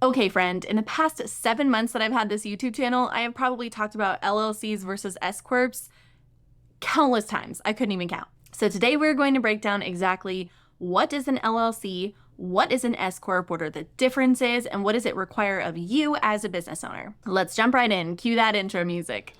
Okay, friend, in the past 7 months that I've had this YouTube channel, I have probably talked about LLCs versus S-Corps countless times. I couldn't even count. So today we're going to break down exactly what is an LLC, what is an S-Corp, what are the differences, and what does it require of you as a business owner. Let's jump right in. Cue that intro music.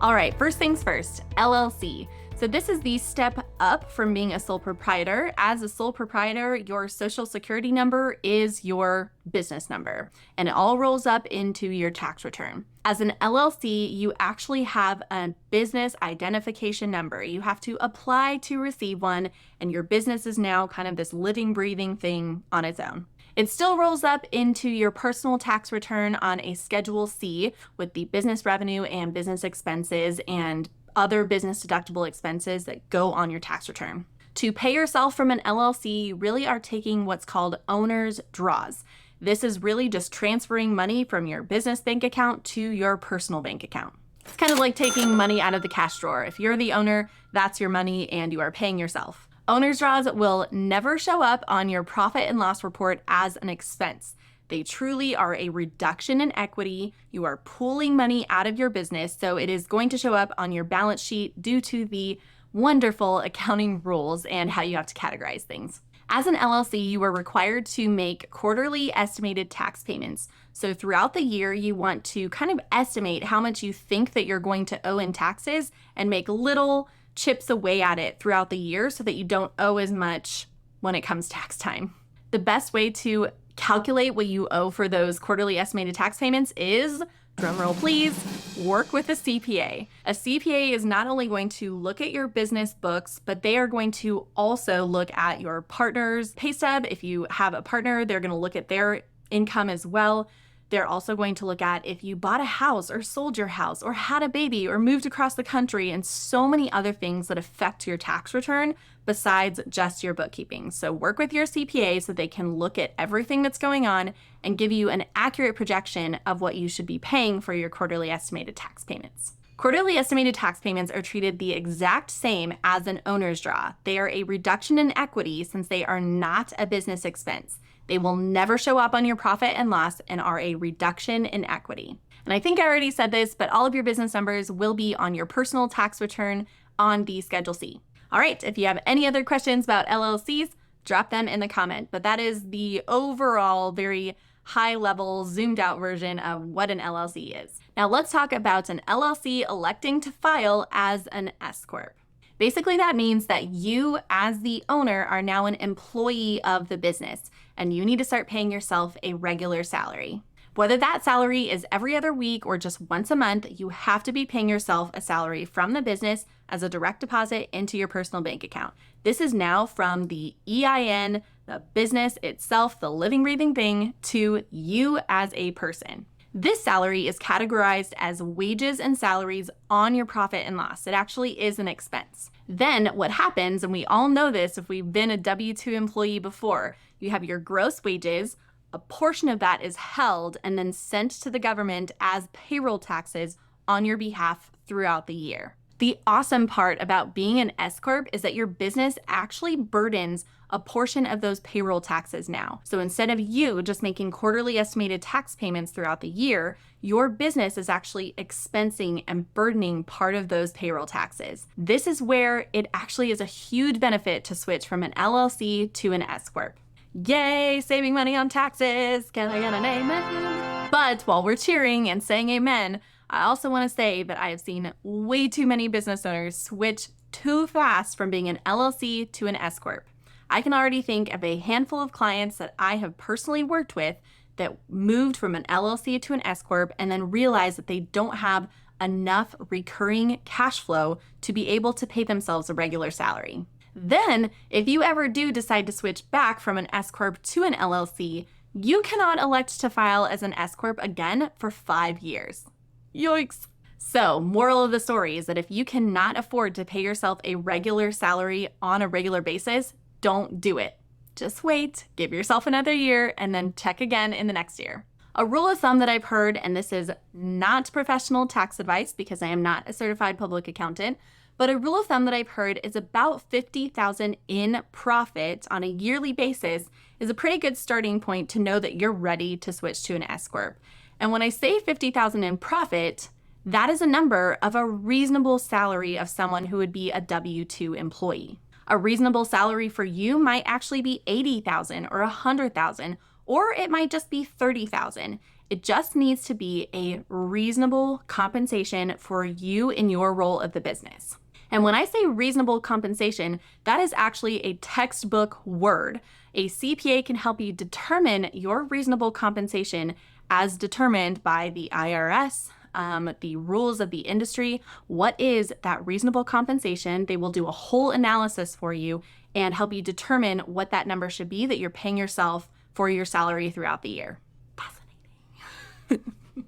All right, first things first, LLC. So this is the step up from being a sole proprietor. As a sole proprietor, your social security number is your business number, and it all rolls up into your tax return. As an LLC, you actually have a business identification number. You have to apply to receive one, and your business is now kind of this living, breathing thing on its own. It still rolls up into your personal tax return on a Schedule C with the business revenue and business expenses and other business deductible expenses that go on your tax return. To pay yourself from an LLC, you really are taking what's called owner's draws. This is really just transferring money from your business bank account to your personal bank account. It's kind of like taking money out of the cash drawer. If you're the owner, that's your money and you are paying yourself. Owner's draws will never show up on your profit and loss report as an expense. They truly are a reduction in equity. You are pulling money out of your business, so it is going to show up on your balance sheet due to the wonderful accounting rules and how you have to categorize things. As an LLC, you are required to make quarterly estimated tax payments. So throughout the year, you want to kind of estimate how much you think that you're going to owe in taxes and make little chips away at it throughout the year so that you don't owe as much when it comes tax time. The best way to calculate what you owe for those quarterly estimated tax payments is, drumroll please, work with a CPA. A CPA is not only going to look at your business books, but they are going to also look at your partner's pay stub. If you have a partner, they're going to look at their income as well. They're also going to look at if you bought a house or sold your house or had a baby or moved across the country and so many other things that affect your tax return besides just your bookkeeping. So work with your CPA so they can look at everything that's going on and give you an accurate projection of what you should be paying for your quarterly estimated tax payments. Quarterly estimated tax payments are treated the exact same as an owner's draw. They are a reduction in equity since they are not a business expense. They will never show up on your profit and loss and are a reduction in equity. And I think I already said this, but all of your business numbers will be on your personal tax return on the Schedule C. All right, if you have any other questions about LLCs, drop them in the comment. But that is the overall very high level zoomed out version of what an LLC is. Now let's talk about an LLC electing to file as an S-Corp. Basically, that means that you as the owner are now an employee of the business and you need to start paying yourself a regular salary. Whether that salary is every other week or just once a month, you have to be paying yourself a salary from the business as a direct deposit into your personal bank account. This is now from the EIN, the business itself, the living, breathing thing, to you as a person. This salary is categorized as wages and salaries on your profit and loss. It actually is an expense. Then what happens, and we all know this if we've been a W-2 employee before, you have your gross wages, a portion of that is held and then sent to the government as payroll taxes on your behalf throughout the year. The awesome part about being an S-Corp is that your business actually burdens a portion of those payroll taxes now. So instead of you just making quarterly estimated tax payments throughout the year, your business is actually expensing and burdening part of those payroll taxes. This is where it actually is a huge benefit to switch from an LLC to an S-Corp. Yay, saving money on taxes. Can I get an amen? But while we're cheering and saying amen, I also want to say that I have seen way too many business owners switch too fast from being an LLC to an S-Corp. I can already think of a handful of clients that I have personally worked with that moved from an LLC to an S-Corp and then realized that they don't have enough recurring cash flow to be able to pay themselves a regular salary. Then, if you ever do decide to switch back from an S-Corp to an LLC, you cannot elect to file as an S-Corp again for 5 years. Yikes. So, moral of the story is that if you cannot afford to pay yourself a regular salary on a regular basis, don't do it. Just wait, give yourself another year, and then check again in the next year. A rule of thumb that I've heard, and this is not professional tax advice because I am not a certified public accountant, But a rule of thumb that I've heard is about 50,000 in profit on a yearly basis is a pretty good starting point to know that you're ready to switch to an S-Corp. And when I say 50,000 in profit, that is a number of a reasonable salary of someone who would be a W-2 employee. A reasonable salary for you might actually be 80,000 or 100,000, or it might just be 30,000. It just needs to be a reasonable compensation for you in your role of the business. And when I say reasonable compensation, that is actually a textbook word. A CPA can help you determine your reasonable compensation as determined by the IRS, the rules of the industry. What is that reasonable compensation? They will do a whole analysis for you and help you determine what that number should be that you're paying yourself for your salary throughout the year. Fascinating.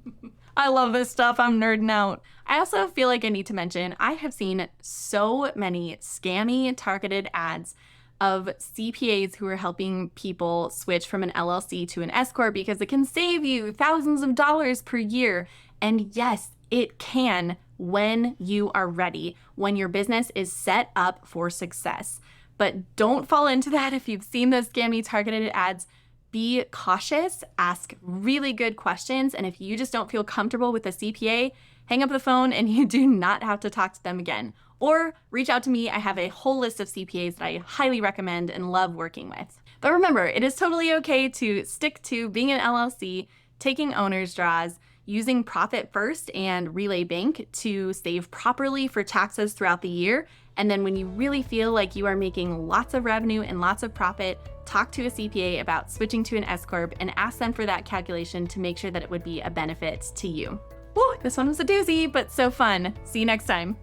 I love this stuff. I'm nerding out. I also feel like I need to mention, I have seen so many scammy targeted ads of CPAs who are helping people switch from an LLC to an S-Corp because it can save you thousands of dollars per year. And yes, it can when you are ready, when your business is set up for success. But don't fall into that if you've seen those scammy targeted ads. Be cautious, ask really good questions, and if you just don't feel comfortable with a CPA, hang up the phone and you do not have to talk to them again. Or reach out to me. I have a whole list of CPAs that I highly recommend and love working with. But remember, it is totally okay to stick to being an LLC, taking owner's draws, using Profit First and Relay Bank to save properly for taxes throughout the year. And then when you really feel like you are making lots of revenue and lots of profit, talk to a CPA about switching to an S-Corp and ask them for that calculation to make sure that it would be a benefit to you. Woo, this one was a doozy, but so fun. See you next time.